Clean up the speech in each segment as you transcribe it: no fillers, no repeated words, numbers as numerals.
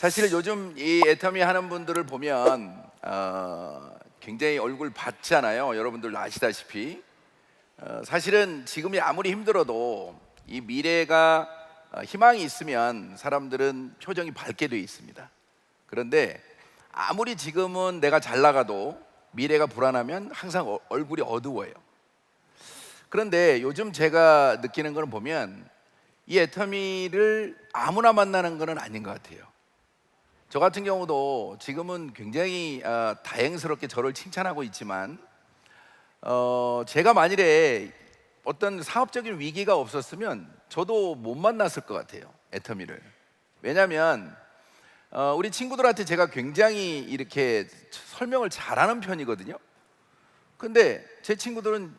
사실 요즘 이 애터미 하는 분들을 보면 굉장히 얼굴 밝잖아요. 여러분들 아시다시피 사실은 지금이 아무리 힘들어도 이 미래가 희망이 있으면 사람들은 표정이 밝게 돼 있습니다. 그런데 아무리 지금은 내가 잘 나가도 미래가 불안하면 항상 얼굴이 어두워요. 그런데 요즘 제가 느끼는 거는 보면 이 애터미를 아무나 만나는 거는 아닌 것 같아요. 저 같은 경우도 지금은 굉장히 다행스럽게 저를 칭찬하고 있지만 제가 만일에 어떤 사업적인 위기가 없었으면 저도 못 만났을 것 같아요, 애터미를. 왜냐하면 우리 친구들한테 제가 굉장히 이렇게 설명을 잘하는 편이거든요. 근데 제 친구들은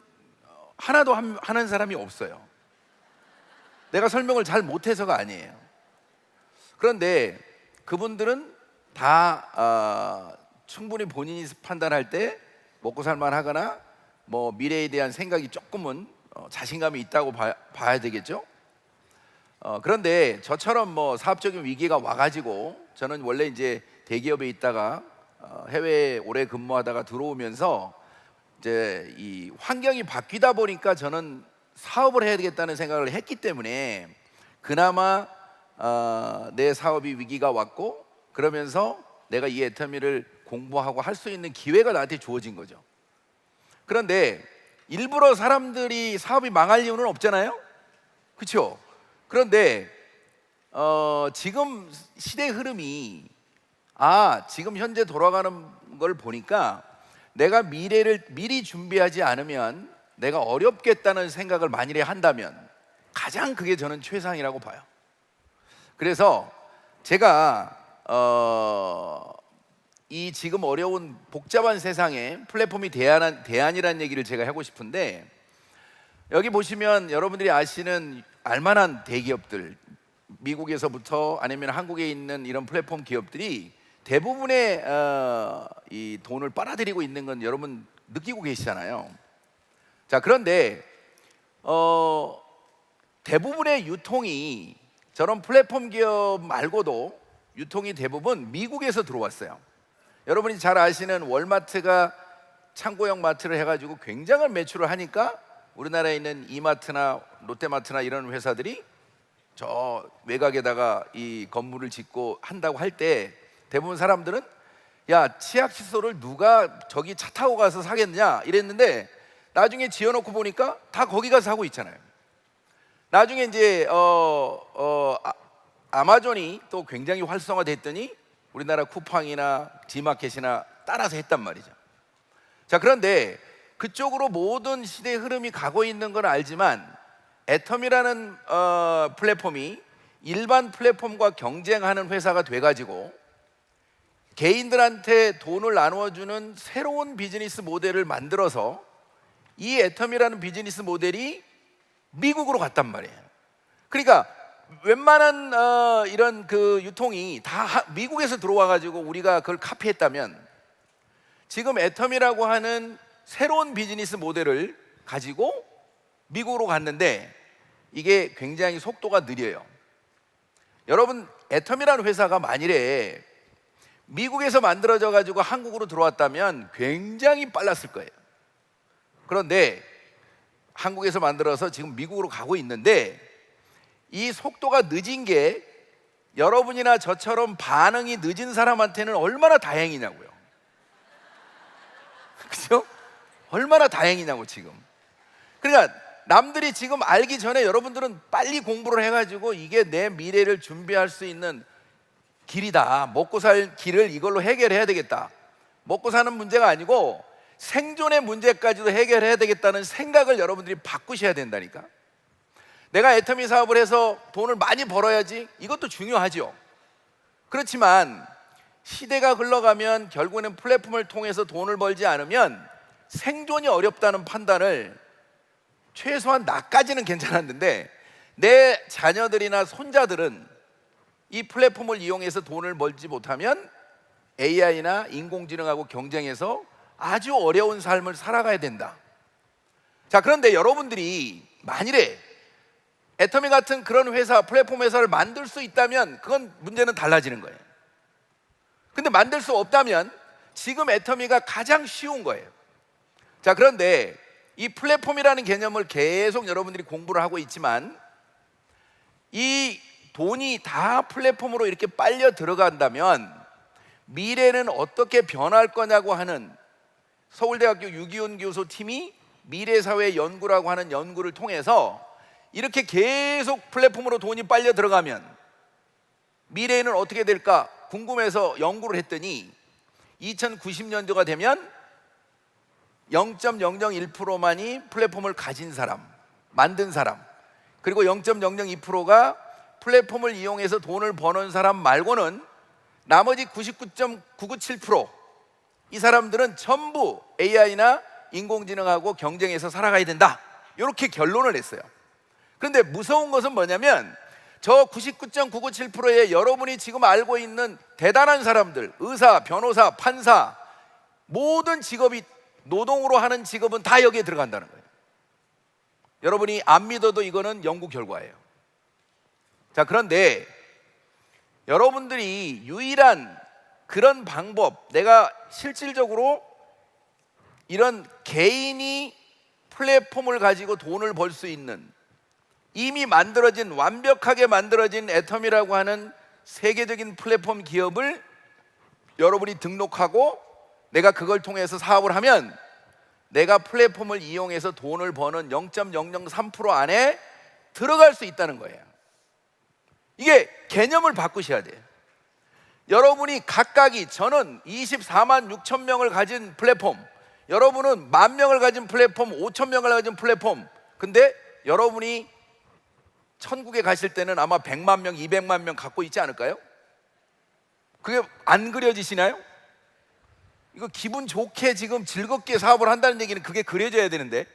하나도 하는 사람이 없어요. 내가 설명을 잘 못해서가 아니에요. 그런데 그분들은 다 충분히 본인이 판단할 때 먹고 살만 하거나 뭐 미래에 대한 생각이 조금은 자신감이 있다고 봐야 되겠죠. 그런데 저처럼 뭐 사업적인 위기가 와가지고 저는 원래 이제 대기업에 있다가 해외에 오래 근무하다가 들어오면서 이제 이 환경이 바뀌다 보니까 저는 사업을 해야 되겠다는 생각을 했기 때문에 그나마 내 사업이 위기가 왔고 그러면서 내가 이 애터미를 공부하고 할 수 있는 기회가 나한테 주어진 거죠. 그런데 일부러 사람들이 사업이 망할 이유는 없잖아요, 그렇죠? 그런데 지금 시대 흐름이 지금 현재 돌아가는 걸 보니까 내가 미래를 미리 준비하지 않으면 내가 어렵겠다는 생각을 만일에 한다면 가장 그게 저는 최상이라고 봐요. 그래서 제가 이 지금 어려운 복잡한 세상에 플랫폼이 대안이라는 얘기를 제가 하고 싶은데, 여기 보시면 여러분들이 아시는 알만한 대기업들, 미국에서부터 아니면 한국에 있는 이런 플랫폼 기업들이 대부분의 이 돈을 빨아들이고 있는 건 여러분 느끼고 계시잖아요. 자, 그런데 대부분의 유통이 저런 플랫폼 기업 말고도 유통이 대부분 미국에서 들어왔어요. 여러분이 잘 아시는 월마트가 창고형 마트를 해가지고 굉장한 매출을 하니까 우리나라에 있는 이마트나 롯데마트나 이런 회사들이 저 외곽에다가 이 건물을 짓고 한다고 할 때 대부분 사람들은 야, 치약 칫솔을 누가 저기 차 타고 가서 사겠냐 이랬는데 나중에 지어놓고 보니까 다 거기 가서 사고 있잖아요. 나중에 이제 아마존이 또 굉장히 활성화됐더니 우리나라 쿠팡이나 지마켓이나 따라서 했단 말이죠. 자, 그런데 그쪽으로 모든 시대 흐름이 가고 있는 건 알지만 애텀이라는 플랫폼이 일반 플랫폼과 경쟁하는 회사가 돼가지고 개인들한테 돈을 나누어주는 새로운 비즈니스 모델을 만들어서 이 애텀이라는 비즈니스 모델이 미국으로 갔단 말이에요. 그러니까 웬만한 이런 그 유통이 다 미국에서 들어와가지고 우리가 그걸 카피했다면 지금 애텀이라고 하는 새로운 비즈니스 모델을 가지고 미국으로 갔는데 이게 굉장히 속도가 느려요. 여러분, 애텀이라는 회사가 만일에 미국에서 만들어져 가지고 한국으로 들어왔다면 굉장히 빨랐을 거예요. 그런데 한국에서 만들어서 지금 미국으로 가고 있는데 이 속도가 늦은 게 여러분이나 저처럼 반응이 늦은 사람한테는 얼마나 다행이냐고요. 그죠? 얼마나 다행이냐고 지금. 그러니까 남들이 지금 알기 전에 여러분들은 빨리 공부를 해가지고 이게 내 미래를 준비할 수 있는 길이다, 먹고 살 길을 이걸로 해결해야 되겠다, 먹고 사는 문제가 아니고 생존의 문제까지도 해결해야 되겠다는 생각을 여러분들이 바꾸셔야 된다니까. 내가 애터미 사업을 해서 돈을 많이 벌어야지, 이것도 중요하죠. 그렇지만 시대가 흘러가면 결국에는 플랫폼을 통해서 돈을 벌지 않으면 생존이 어렵다는 판단을 최소한 나까지는 괜찮았는데 내 자녀들이나 손자들은 이 플랫폼을 이용해서 돈을 벌지 못하면 AI나 인공지능하고 경쟁해서 아주 어려운 삶을 살아가야 된다. 자, 그런데 여러분들이 만일에 애터미 같은 그런 회사, 플랫폼 회사를 만들 수 있다면 그건 문제는 달라지는 거예요. 근데 만들 수 없다면 지금 애터미가 가장 쉬운 거예요. 자, 그런데 이 플랫폼이라는 개념을 계속 여러분들이 공부를 하고 있지만 이 돈이 다 플랫폼으로 이렇게 빨려 들어간다면 미래는 어떻게 변할 거냐고 하는 서울대학교 유기훈 교수 팀이 미래사회 연구라고 하는 연구를 통해서 이렇게 계속 플랫폼으로 돈이 빨려 들어가면 미래에는 어떻게 될까 궁금해서 연구를 했더니 2090년도가 되면 0.001%만이 플랫폼을 가진 사람, 만든 사람, 그리고 0.002%가 플랫폼을 이용해서 돈을 버는 사람 말고는 나머지 99.997%, 이 사람들은 전부 AI나 인공지능하고 경쟁해서 살아가야 된다, 이렇게 결론을 냈어요. 그런데 무서운 것은 뭐냐면 저 99.997%의 여러분이 지금 알고 있는 대단한 사람들, 의사, 변호사, 판사, 모든 직업이 노동으로 하는 직업은 다 여기에 들어간다는 거예요. 여러분이 안 믿어도 이거는 연구 결과예요. 자, 그런데 여러분들이 유일한 그런 방법, 내가 실질적으로 이런 개인이 플랫폼을 가지고 돈을 벌 수 있는 이미 만들어진, 완벽하게 만들어진 애텀이라고 하는 세계적인 플랫폼 기업을 여러분이 등록하고 내가 그걸 통해서 사업을 하면 내가 플랫폼을 이용해서 돈을 버는 0.003% 안에 들어갈 수 있다는 거예요. 이게 개념을 바꾸셔야 돼요. 여러분이 각각이, 저는 24만 6천 명을 가진 플랫폼, 여러분은 10,000명을 가진 플랫폼, 5,000명을 가진 플랫폼. 근데 여러분이 천국에 가실 때는 아마 100만 명, 200만 명 갖고 있지 않을까요? 그게 안 그려지시나요? 이거 기분 좋게 지금 즐겁게 사업을 한다는 얘기는 그게 그려져야 되는데,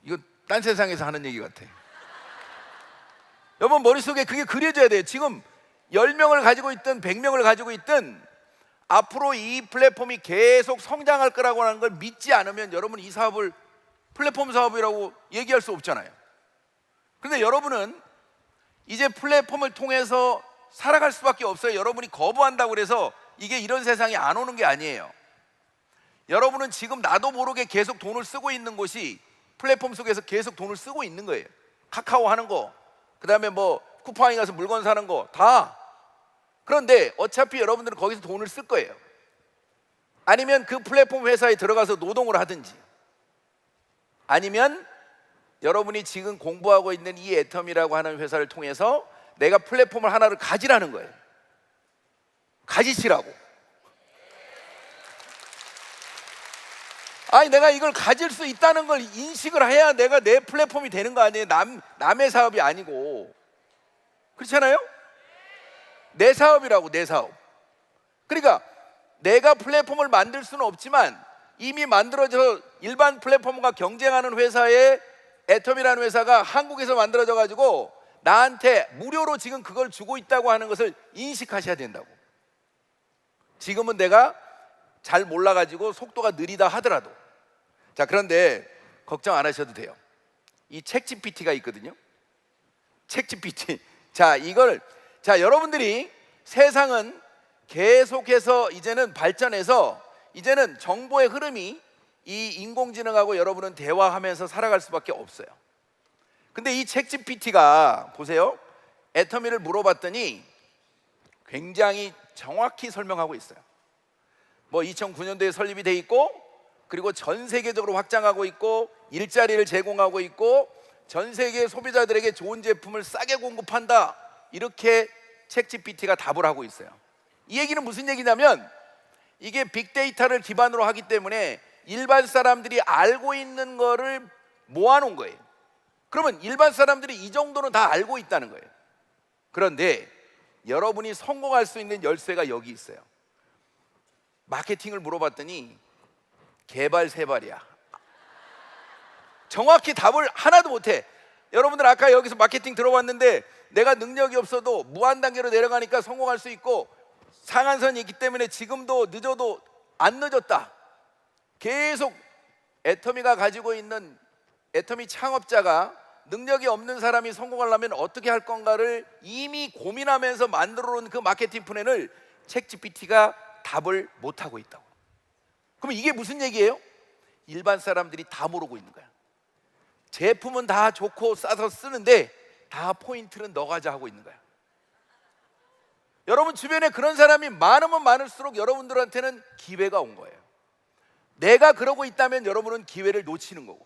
이거 딴 세상에서 하는 얘기 같아. 여러분 머릿속에 그게 그려져야 돼요. 지금 10명을 가지고 있든 100명을 가지고 있든 앞으로 이 플랫폼이 계속 성장할 거라고 하는 걸 믿지 않으면 여러분 이 사업을 플랫폼 사업이라고 얘기할 수 없잖아요. 그런데 여러분은 이제 플랫폼을 통해서 살아갈 수밖에 없어요. 여러분이 거부한다고 그래서 이게 이런 세상이 안 오는 게 아니에요. 여러분은 지금 나도 모르게 계속 돈을 쓰고 있는 곳이 플랫폼 속에서 계속 돈을 쓰고 있는 거예요. 카카오 하는 거, 그 다음에 뭐 쿠팡에 가서 물건 사는 거 다. 그런데 어차피 여러분들은 거기서 돈을 쓸 거예요. 아니면 그 플랫폼 회사에 들어가서 노동을 하든지, 아니면 여러분이 지금 공부하고 있는 이 애텀이라고 하는 회사를 통해서 내가 플랫폼을 하나를 가지라는 거예요. 가지시라고. 아니, 내가 이걸 가질 수 있다는 걸 인식을 해야 내가 내 플랫폼이 되는 거 아니에요? 남의 사업이 아니고. 그렇잖아요? 내 사업이라고, 내 사업. 그러니까 내가 플랫폼을 만들 수는 없지만 이미 만들어져 일반 플랫폼과 경쟁하는 회사의 애텀이라는 회사가 한국에서 만들어져 가지고 나한테 무료로 지금 그걸 주고 있다고 하는 것을 인식하셔야 된다고. 지금은 내가 잘 몰라가지고 속도가 느리다 하더라도. 자, 그런데 걱정 안 하셔도 돼요. 이 챗GPT가 있거든요. 챗GPT. 자, 여러분들이 세상은 계속해서 이제는 발전해서 이제는 정보의 흐름이 이 인공지능하고 여러분은 대화하면서 살아갈 수밖에 없어요. 근데 이 챗GPT가 보세요. 애터미를 물어봤더니 굉장히 정확히 설명하고 있어요. 뭐 2009년도에 설립이 돼 있고, 그리고 전 세계적으로 확장하고 있고, 일자리를 제공하고 있고, 전 세계 소비자들에게 좋은 제품을 싸게 공급한다, 이렇게 챗GPT가 답을 하고 있어요. 이 얘기는 무슨 얘기냐면 이게 빅데이터를 기반으로 하기 때문에 일반 사람들이 알고 있는 거를 모아놓은 거예요. 그러면 일반 사람들이 이 정도는 다 알고 있다는 거예요. 그런데 여러분이 성공할 수 있는 열쇠가 여기 있어요. 마케팅을 물어봤더니 개발 세발이야. 정확히 답을 하나도 못해. 여러분들 아까 여기서 마케팅 들어봤는데 내가 능력이 없어도 무한 단계로 내려가니까 성공할 수 있고, 상한선이 있기 때문에 지금도 늦어도 안 늦었다. 계속 애터미가 가지고 있는, 애터미 창업자가 능력이 없는 사람이 성공하려면 어떻게 할 건가를 이미 고민하면서 만들어 놓은 그 마케팅 플랜을 챗GPT가 답을 못하고 있다고. 그럼 이게 무슨 얘기예요? 일반 사람들이 다 모르고 있는 거야. 제품은 다 좋고 싸서 쓰는데 다 포인트는 넣어가자 하고 있는 거야. 여러분 주변에 그런 사람이 많으면 많을수록 여러분들한테는 기회가 온 거예요. 내가 그러고 있다면 여러분은 기회를 놓치는 거고.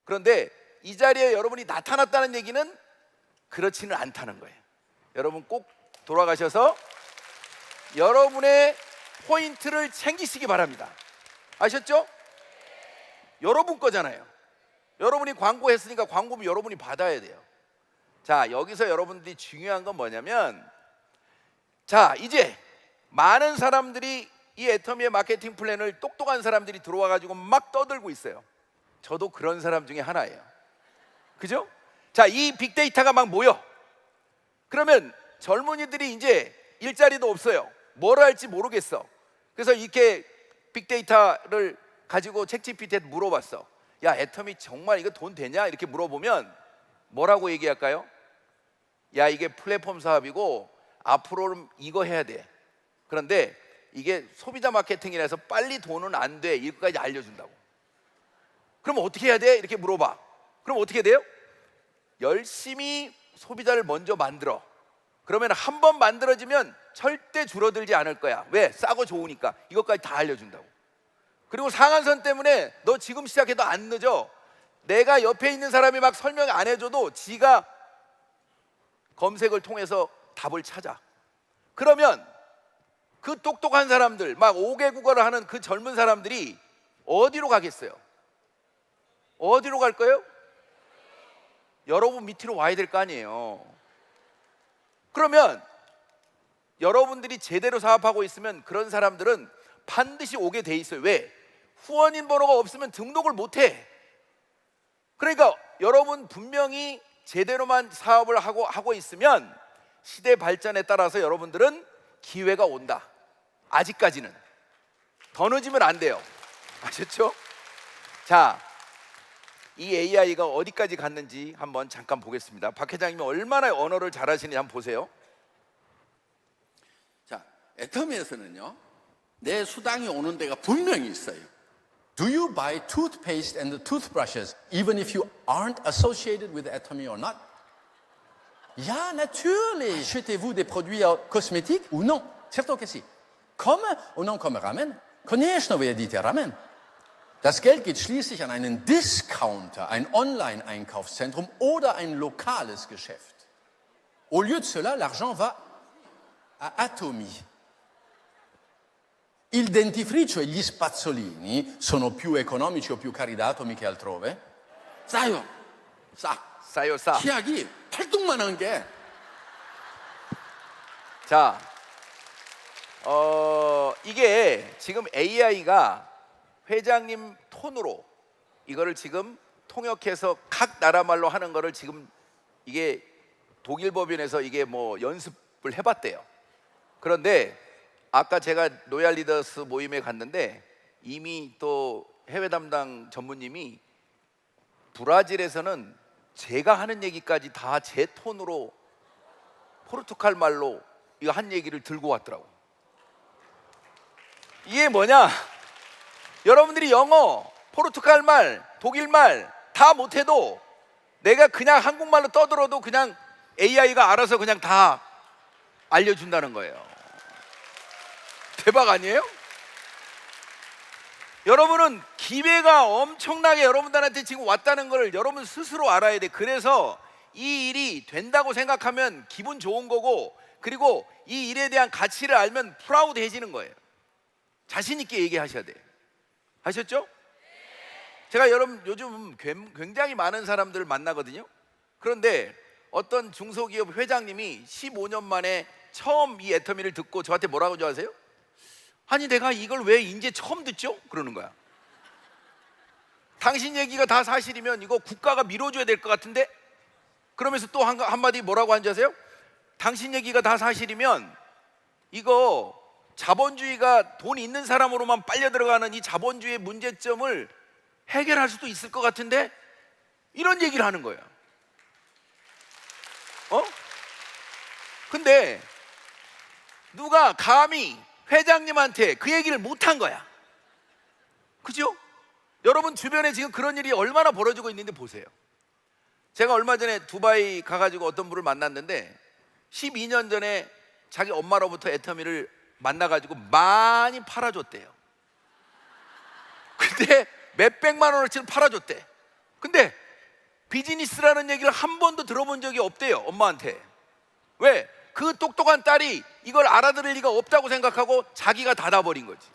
그런데 이 자리에 여러분이 나타났다는 얘기는 그렇지는 않다는 거예요. 여러분 꼭 돌아가셔서 여러분의 포인트를 챙기시기 바랍니다. 아셨죠? 여러분 거잖아요. 여러분이 광고했으니까 광고비 여러분이 받아야 돼요. 자, 여기서 여러분들이 중요한 건 뭐냐면, 자, 이제 많은 사람들이 이 애터미의 마케팅 플랜을 똑똑한 사람들이 들어와 가지고 막 떠들고 있어요. 저도 그런 사람 중에 하나예요. 그죠? 자, 이 빅데이터가 막 모여. 그러면 젊은이들이 이제 일자리도 없어요. 뭘 할지 모르겠어. 그래서 이렇게 빅데이터를 가지고 챗GPT에 물어봤어. 야, 애터미 정말 이거 돈 되냐? 이렇게 물어보면 뭐라고 얘기할까요? 야, 이게 플랫폼 사업이고 앞으로는 이거 해야 돼. 그런데 이게 소비자 마케팅이라서 빨리 돈은 안 돼. 이거까지 알려준다고. 그럼 어떻게 해야 돼? 이렇게 물어봐. 그럼 어떻게 돼요? 열심히 소비자를 먼저 만들어. 그러면 한 번 만들어지면 절대 줄어들지 않을 거야. 왜? 싸고 좋으니까. 이것까지 다 알려준다고. 그리고 상한선 때문에 너 지금 시작해도 안 늦어. 내가 옆에 있는 사람이 막 설명 안 해줘도 지가 검색을 통해서 답을 찾아. 그러면 그 똑똑한 사람들, 막 5개 국어를 하는 그 젊은 사람들이 어디로 가겠어요? 어디로 갈 거예요? 여러분 밑으로 와야 될 거 아니에요. 그러면 여러분들이 제대로 사업하고 있으면 그런 사람들은 반드시 오게 돼 있어요. 왜? 후원인 번호가 없으면 등록을 못 해. 그러니까 여러분 분명히 제대로만 사업을 하고 있으면 시대 발전에 따라서 여러분들은 기회가 온다. 아직까지는 더 늦으면 안 돼요. 아셨죠? 자, 이 AI가 어디까지 갔는지 한번 잠깐 보겠습니다. 박 회장님이 얼마나 언어를 잘하시는지 한번 보세요. 자, 애터미에서는요, 내 수당이 오는 데가 분명히 있어요. Do you buy toothpaste and toothbrushes even if you aren't associated with Atomy or not? Ja, natürlich. Achetez-vous des produits cosmétiques ou non? Certo che sì. Komme und non komme ramen. Конечно, вы едите ramen. Das Geld geht schließlich an einen Discounter, ein Online-Einkaufszentrum oder ein lokales Geschäft. Au lieu de cela, l'argent va à Atomy. Il dentifricio e gli spazzolini sono più economici o più cari da Atomy che altrove? 싸요. 싸요, 싸. 치약이 팔뚝만한 게. 자, 이게 지금 AI가 회장님 톤으로 이거를 지금 통역해서 각 나라 말로 하는 거를 지금 이게 독일 법인에서 이게 뭐 연습을 해봤대요. 그런데 아까 제가 로얄 리더스 모임에 갔는데 이미 또 해외 담당 전무님이 브라질에서는 제가 하는 얘기까지 다 제 톤으로 포르투갈 말로 이거 한 얘기를 들고 왔더라고. 이게 뭐냐? 여러분들이 영어, 포르투갈 말, 독일 말 다 못해도 내가 그냥 한국말로 떠들어도 그냥 AI가 알아서 그냥 다 알려준다는 거예요. 대박 아니에요? 여러분은 기회가 엄청나게 여러분들한테 지금 왔다는 걸 여러분 스스로 알아야 돼. 그래서 이 일이 된다고 생각하면 기분 좋은 거고, 그리고 이 일에 대한 가치를 알면 프라우드해지는 거예요. 자신 있게 얘기하셔야 돼요. 아셨죠? 제가 여러분 요즘 굉장히 많은 사람들을 만나거든요. 그런데 어떤 중소기업 회장님이 15년 만에 처음 이 애터미를 듣고 저한테 뭐라고 하세요? 아니 내가 이걸 왜 이제 처음 듣죠? 그러는 거야. 당신 얘기가 다 사실이면 이거 국가가 밀어줘야 될 것 같은데? 그러면서 또 한마디 뭐라고 하는지 아세요? 당신 얘기가 다 사실이면 이거 자본주의가 돈 있는 사람으로만 빨려 들어가는 이 자본주의의 문제점을 해결할 수도 있을 것 같은데? 이런 얘기를 하는 거예요. 어? 근데 누가 감히 회장님한테 그 얘기를 못한 거야. 그죠? 여러분 주변에 지금 그런 일이 얼마나 벌어지고 있는데 보세요. 제가 얼마 전에 두바이 가가지고 어떤 분을 만났는데 12년 전에 자기 엄마로부터 애터미를 만나가지고 많이 팔아줬대요. 근데 몇백만 원어치를 팔아줬대. 근데 비즈니스라는 얘기를 한 번도 들어본 적이 없대요, 엄마한테. 왜? 그 똑똑한 딸이 이걸 알아들을 리가 없다고 생각하고 자기가 닫아버린 거지.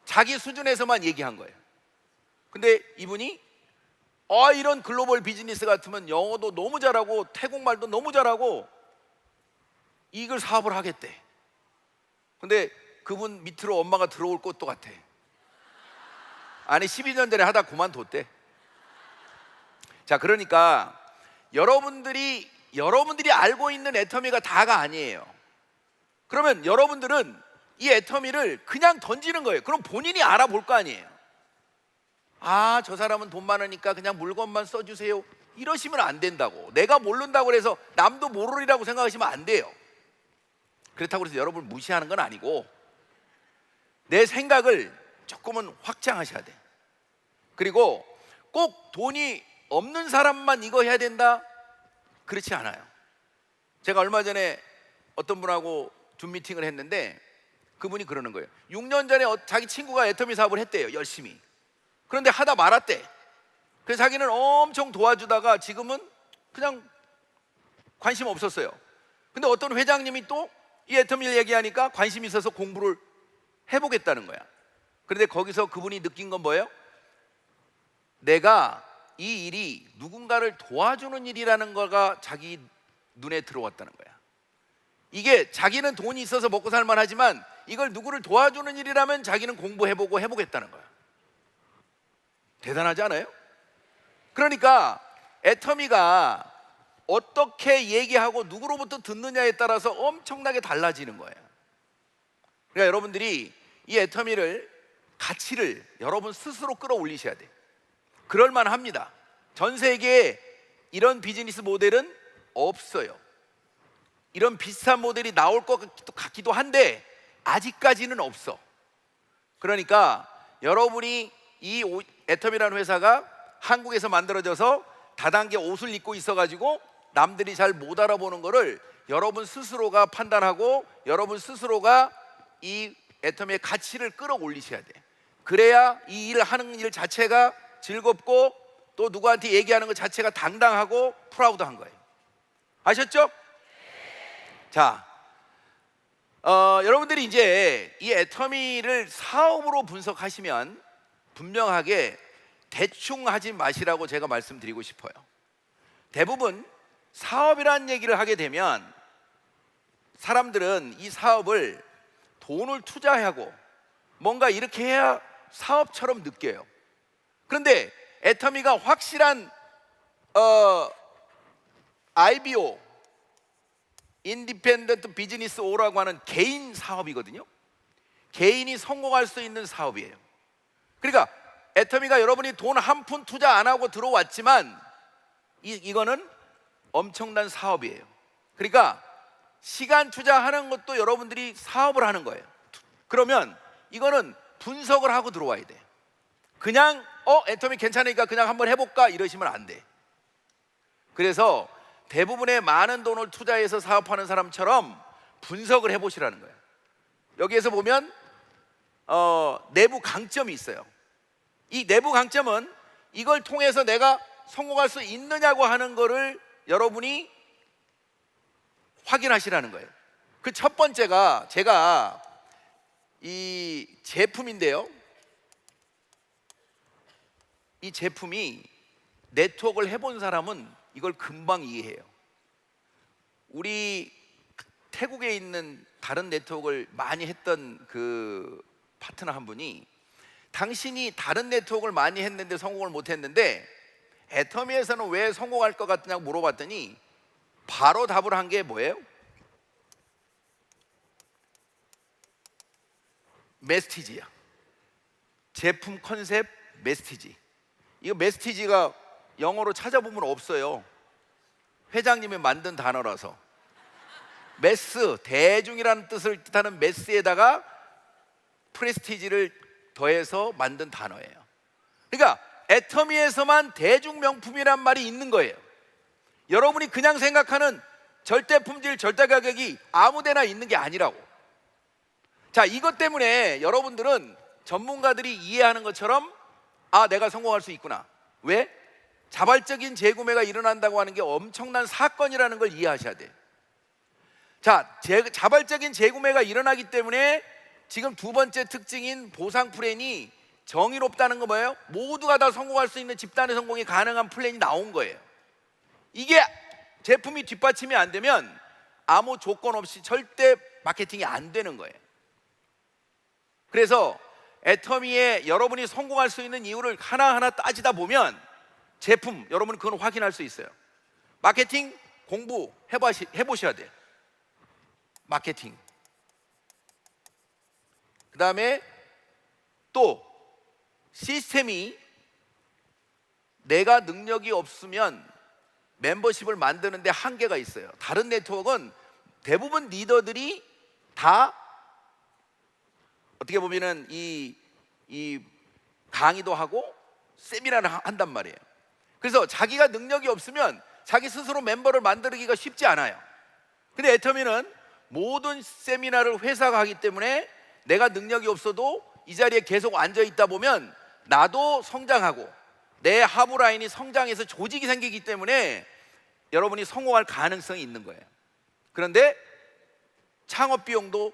자기 수준에서만 얘기한 거예요. 근데 이분이 이런 글로벌 비즈니스 같으면 영어도 너무 잘하고 태국말도 너무 잘하고 이걸 사업을 하겠대. 근데 그분 밑으로 엄마가 들어올 것도 같아. 아니 12년 전에 하다 그만뒀대. 자, 그러니까 여러분들이 알고 있는 애터미가 다가 아니에요. 그러면 여러분들은 이 애터미를 그냥 던지는 거예요. 그럼 본인이 알아볼 거 아니에요. 저 사람은 돈 많으니까 그냥 물건만 써주세요, 이러시면 안 된다고. 내가 모른다고 해서 남도 모르리라고 생각하시면 안 돼요. 그렇다고 해서 여러분을 무시하는 건 아니고 내 생각을 조금은 확장하셔야 돼. 그리고 꼭 돈이 없는 사람만 이거 해야 된다? 그렇지 않아요. 제가 얼마 전에 어떤 분하고 줌 미팅을 했는데 그분이 그러는 거예요. 6년 전에 자기 친구가 애터미 사업을 했대요, 열심히. 그런데 하다 말았대. 그래서 자기는 엄청 도와주다가 지금은 그냥 관심 없었어요. 근데 어떤 회장님이 또 이 애터미를 얘기하니까 관심이 있어서 공부를 해보겠다는 거야. 그런데 거기서 그분이 느낀 건 뭐예요? 내가 이 일이 누군가를 도와주는 일이라는 거가 자기 눈에 들어왔다는 거야. 이게 자기는 돈이 있어서 먹고 살만 하지만 이걸 누구를 도와주는 일이라면 자기는 공부해보고 해보겠다는 거야. 대단하지 않아요? 그러니까 애터미가 어떻게 얘기하고 누구로부터 듣느냐에 따라서 엄청나게 달라지는 거예요. 그러니까 여러분들이 이 애터미를 가치를 여러분 스스로 끌어올리셔야 돼. 그럴만 합니다. 전 세계에 이런 비즈니스 모델은 없어요. 이런 비슷한 모델이 나올 것 같기도 한데 아직까지는 없어. 그러니까 여러분이 이 애터미라는 회사가 한국에서 만들어져서 다단계 옷을 입고 있어가지고 남들이 잘 못 알아보는 거를 여러분 스스로가 판단하고 여러분 스스로가 이 애터미의 가치를 끌어올리셔야 돼. 그래야 이 일을 하는 일 자체가 즐겁고 또 누구한테 얘기하는 것 자체가 당당하고 프라우드한 거예요. 아셨죠? 자, 여러분들이 이제 이 애터미를 사업으로 분석하시면 분명하게 대충 하지 마시라고 제가 말씀드리고 싶어요. 대부분 사업이라는 얘기를 하게 되면 사람들은 이 사업을 돈을 투자하고 뭔가 이렇게 해야 사업처럼 느껴요. 그런데 애터미가 확실한 IBO, 인디펜던트 비즈니스 오라고 하는 개인 사업이거든요. 개인이 성공할 수 있는 사업이에요. 그러니까 애터미가 여러분이 돈 한 푼 투자 안 하고 들어왔지만 이거는 엄청난 사업이에요. 그러니까 시간 투자하는 것도 여러분들이 사업을 하는 거예요. 그러면 이거는 분석을 하고 들어와야 돼. 그냥 애터미 괜찮으니까 그냥 한번 해볼까 이러시면 안 돼. 그래서 대부분의 많은 돈을 투자해서 사업하는 사람처럼 분석을 해보시라는 거예요. 여기에서 보면 내부 강점이 있어요. 이 내부 강점은 이걸 통해서 내가 성공할 수 있느냐고 하는 거를 여러분이 확인하시라는 거예요. 그 첫 번째가 제가 이 제품인데요. 이 제품이 네트워크를 해본 사람은 이걸 금방 이해해요. 우리 태국에 있는 다른 네트워크를 많이 했던 그 파트너 한 분이 당신이 다른 네트워크를 많이 했는데 성공을 못 했는데 애터미에서는 왜 성공할 것 같냐고 물어봤더니 바로 답을 한 게 뭐예요? 메시지야. 제품 컨셉 메시지. 이거 메시지가 영어로 찾아보면 없어요. 회장님이 만든 단어라서. 매스, 대중이라는 뜻을 뜻하는 매스에다가 프레스티지를 더해서 만든 단어예요. 그러니까 애터미에서만 대중 명품이란 말이 있는 거예요. 여러분이 그냥 생각하는 절대 품질, 절대 가격이 아무데나 있는 게 아니라고. 자, 이것 때문에 여러분들은 전문가들이 이해하는 것처럼 내가 성공할 수 있구나. 왜? 자발적인 재구매가 일어난다고 하는 게 엄청난 사건이라는 걸 이해하셔야 돼요. 자, 자발적인 재구매가 일어나기 때문에 지금 두 번째 특징인 보상 플랜이 정의롭다는 거 뭐예요? 모두가 다 성공할 수 있는 집단의 성공이 가능한 플랜이 나온 거예요. 이게 제품이 뒷받침이 안 되면 아무 조건 없이 절대 마케팅이 안 되는 거예요. 그래서 애터미에 여러분이 성공할 수 있는 이유를 하나하나 따지다 보면 제품, 여러분은 그건 확인할 수 있어요. 마케팅 공부 해보셔야 돼요. 마케팅. 그 다음에 또 시스템이 내가 능력이 없으면 멤버십을 만드는데 한계가 있어요. 다른 네트워크는 대부분 리더들이 다 어떻게 보면은 이 강의도 하고 세미나를 한단 말이에요. 그래서 자기가 능력이 없으면 자기 스스로 멤버를 만들기가 쉽지 않아요. 근데 애터미는 모든 세미나를 회사가 하기 때문에 내가 능력이 없어도 이 자리에 계속 앉아 있다 보면 나도 성장하고 내 하부라인이 성장해서 조직이 생기기 때문에 여러분이 성공할 가능성이 있는 거예요. 그런데 창업 비용도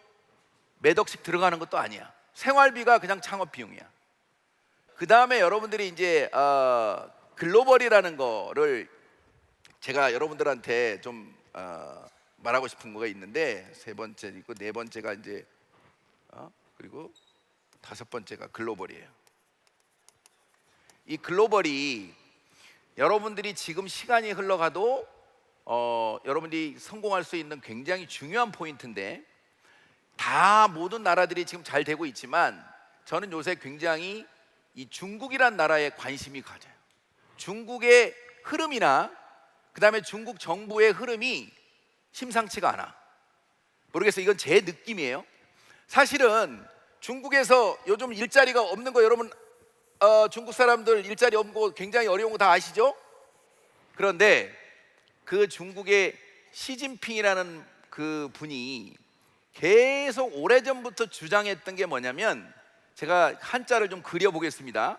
몇 억씩 들어가는 것도 아니야. 생활비가 그냥 창업 비용이야. 그 다음에 여러분들이 이제 글로벌이라는 거를 제가 여러분들한테 좀 말하고 싶은 거가 있는데, 세 번째 있고 네 번째가 이제 그리고 다섯 번째가 글로벌이에요. 이 글로벌이 여러분들이 지금 시간이 흘러가도 여러분들이 성공할 수 있는 굉장히 중요한 포인트인데, 다 모든 나라들이 지금 잘 되고 있지만 저는 요새 굉장히 이 중국이란 나라에 관심이 가져요. 중국의 흐름이나 그 다음에 중국 정부의 흐름이 심상치가 않아. 모르겠어요. 이건 제 느낌이에요. 사실은 중국에서 요즘 일자리가 없는 거 여러분 중국 사람들 일자리 없는 거 굉장히 어려운 거 다 아시죠? 그런데 그 중국의 시진핑이라는 그 분이 계속 오래전부터 주장했던 게 뭐냐면, 제가 한자를 좀 그려보겠습니다.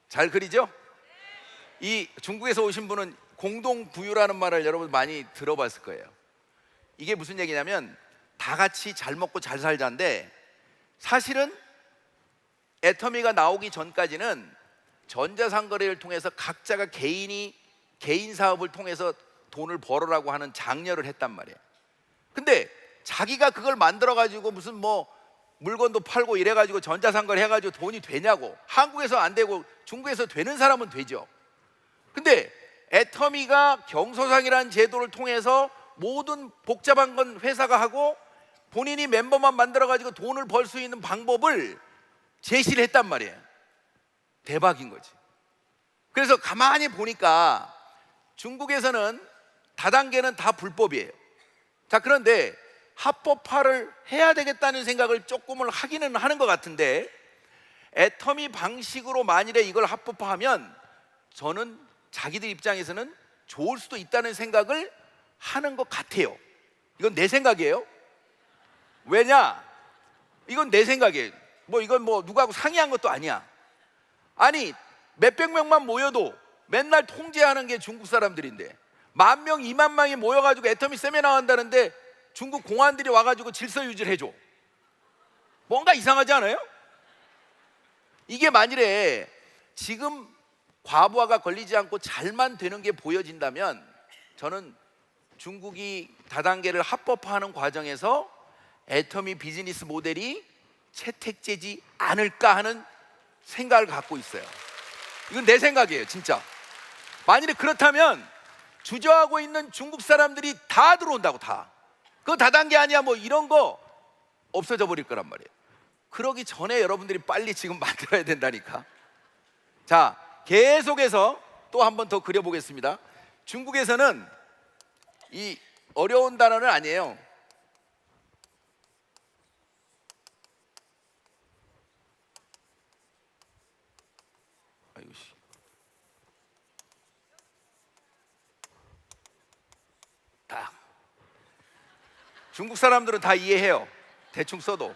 잘 그리죠? 이 중국에서 오신 분은 공동부유라는 말을 여러분 많이 들어봤을 거예요. 이게 무슨 얘기냐면 다 같이 잘 먹고 잘 살자인데, 사실은 애터미가 나오기 전까지는 전자상거래를 통해서 각자가 개인 사업을 통해서 돈을 벌으라고 하는 장려를 했단 말이에요. 근데 자기가 그걸 만들어 가지고 무슨 뭐 물건도 팔고 이래 가지고 전자상거래 해 가지고 돈이 되냐고. 한국에서 안 되고 중국에서 되는 사람은 되죠. 근데 애터미가 경소상이라는 제도를 통해서 모든 복잡한 건 회사가 하고 본인이 멤버만 만들어 가지고 돈을 벌 수 있는 방법을 제시를 했단 말이에요. 대박인 거지. 그래서 가만히 보니까 중국에서는 다단계는 다 불법이에요. 자, 그런데 합법화를 해야 되겠다는 생각을 조금은 하기는 하는 것 같은데, 애터미 방식으로 만일에 이걸 합법화하면 저는 자기들 입장에서는 좋을 수도 있다는 생각을 하는 것 같아요. 이건 내 생각이에요. 왜냐? 이건 내 생각이에요. 이건 누구하고 상의한 것도 아니야. 아니, 몇백 명만 모여도 맨날 통제하는 게 중국 사람들인데 10,000명, 20,000명이 모여가지고 애터미 세미나 한다는데 중국 공안들이 와가지고 질서 유지를 해줘. 뭔가 이상하지 않아요? 이게 만일에 지금 과부하가 걸리지 않고 잘만 되는 게 보여진다면 저는 중국이 다단계를 합법화하는 과정에서 애터미 비즈니스 모델이 채택되지 않을까 하는 생각을 갖고 있어요. 이건 내 생각이에요, 진짜. 만일에 그렇다면 주저하고 있는 중국 사람들이 다 들어온다고, 다. 그거 다단계 아니야 뭐 이런 거 없어져 버릴 거란 말이에요. 그러기 전에 여러분들이 빨리 지금 만들어야 된다니까. 자, 계속해서 또 한 번 더 그려보겠습니다. 중국에서는 이 어려운 단어는 아니에요. 아이고 씨. 딱. 중국 사람들은 다 이해해요. 대충 써도.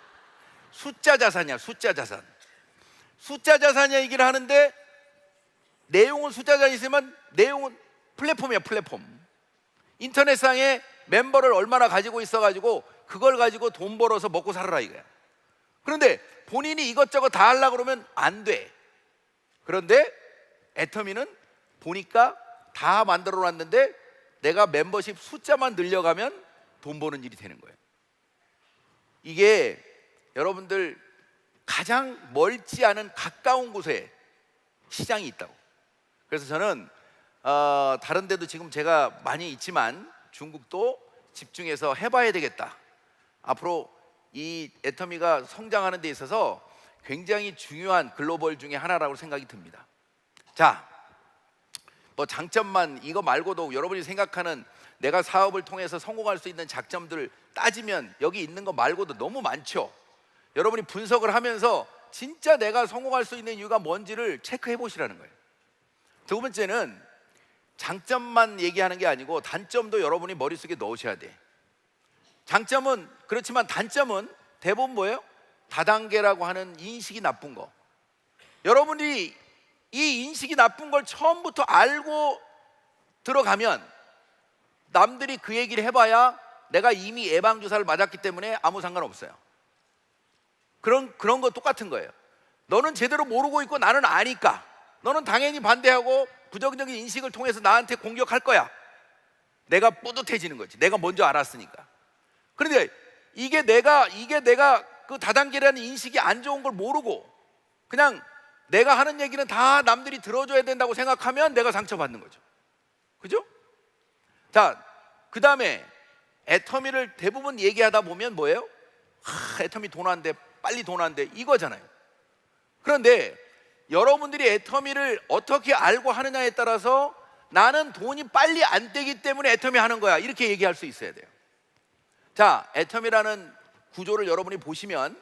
숫자 자산이야, 숫자 자산. 숫자 자산이야 얘기를 하는데 내용은 숫자 자산이 있으면 내용은 플랫폼이야, 플랫폼. 인터넷상에 멤버를 얼마나 가지고 있어가지고 그걸 가지고 돈 벌어서 먹고 살아라 이거야. 그런데 본인이 이것저것 다 하려고 그러면 안 돼. 그런데 애터미는 보니까 다 만들어 놨는데 내가 멤버십 숫자만 늘려가면 돈 버는 일이 되는 거예요. 이게 여러분들 가장 멀지 않은 가까운 곳에 시장이 있다고. 그래서 저는 다른 데도 지금 제가 많이 있지만 중국도 집중해서 해봐야 되겠다. 앞으로 이 애터미가 성장하는 데 있어서 굉장히 중요한 글로벌 중에 하나라고 생각이 듭니다. 자, 뭐 장점만 이거 말고도 여러분이 생각하는 내가 사업을 통해서 성공할 수 있는 장점들 따지면 여기 있는 거 말고도 너무 많죠. 여러분이 분석을 하면서 진짜 내가 성공할 수 있는 이유가 뭔지를 체크해 보시라는 거예요. 두 번째는 장점만 얘기하는 게 아니고 단점도 여러분이 머릿속에 넣으셔야 돼. 장점은 그렇지만 단점은 대부분 뭐예요? 다단계라고 하는 인식이 나쁜 거. 여러분이 이 인식이 나쁜 걸 처음부터 알고 들어가면 남들이 그 얘기를 해봐야 내가 이미 예방주사를 맞았기 때문에 아무 상관없어요. 그런 거 똑같은 거예요. 너는 제대로 모르고 있고 나는 아니까 너는 당연히 반대하고 부정적인 인식을 통해서 나한테 공격할 거야. 내가 뿌듯해지는 거지. 내가 먼저 알았으니까. 그런데 이게 내가 그 다단계라는 인식이 안 좋은 걸 모르고 그냥 내가 하는 얘기는 다 남들이 들어줘야 된다고 생각하면 내가 상처받는 거죠. 그죠? 자, 그 다음에 애터미를 대부분 얘기하다 보면 뭐예요? 애터미 돈 안 돼, 빨리 돈 안 돼, 이거잖아요. 그런데 여러분들이 애터미를 어떻게 알고 하느냐에 따라서 나는 돈이 빨리 안 되기 때문에 애터미 하는 거야, 이렇게 얘기할 수 있어야 돼요. 자, 애터미라는 구조를 여러분이 보시면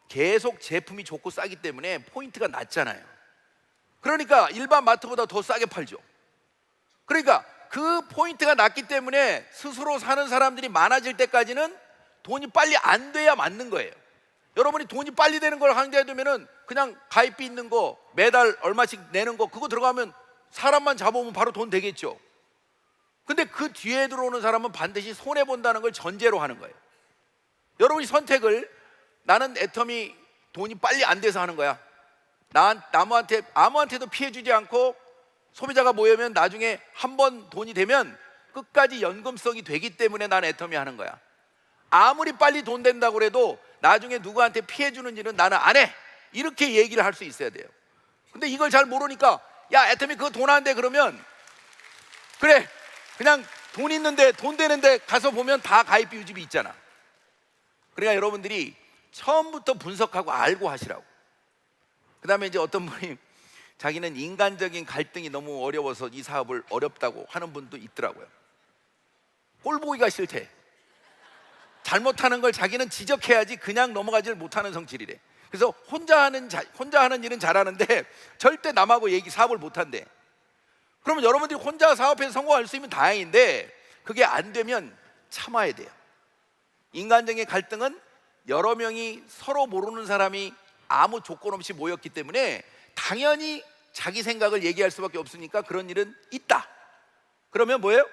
계속 제품이 좋고 싸기 때문에 포인트가 낮잖아요. 그러니까 일반 마트보다 더 싸게 팔죠. 그러니까 그 포인트가 낮기 때문에 스스로 사는 사람들이 많아질 때까지는 돈이 빨리 안 돼야 맞는 거예요. 여러분이 돈이 빨리 되는 걸 하게 되면은 그냥 가입비 있는 거 매달 얼마씩 내는 거 그거 들어가면 사람만 잡아오면 바로 돈 되겠죠. 근데 그 뒤에 들어오는 사람은 반드시 손해 본다는 걸 전제로 하는 거예요. 여러분이 선택을 나는 애터미 돈이 빨리 안 돼서 하는 거야. 아무한테도 피해 주지 않고 소비자가 모이면 나중에 한 번 돈이 되면 끝까지 연금성이 되기 때문에 난 애터미 하는 거야. 아무리 빨리 돈 된다고 그래도 나중에 누구한테 피해 주는 일은 나는 안 해. 이렇게 얘기를 할 수 있어야 돼요. 근데 이걸 잘 모르니까 야, 애터미 그거 돈 안 돼 그러면 그래, 그냥 돈 있는데 돈 되는데 가서 보면 다 가입비 유지비 있잖아. 그러니까 여러분들이 처음부터 분석하고 알고 하시라고. 그 다음에 이제 어떤 분이 자기는 인간적인 갈등이 너무 어려워서 이 사업을 어렵다고 하는 분도 있더라고요. 꼴 보기가 싫대. 잘못하는 걸 자기는 지적해야지 그냥 넘어가지를 못하는 성질이래. 그래서 혼자 하는 일은 잘하는데 절대 남하고 사업을 못한대. 그러면 여러분들이 혼자 사업해서 성공할 수 있으면 다행인데 그게 안 되면 참아야 돼요. 인간적인 갈등은 여러 명이 서로 모르는 사람이 아무 조건 없이 모였기 때문에 당연히 자기 생각을 얘기할 수밖에 없으니까 그런 일은 있다. 그러면 뭐예요?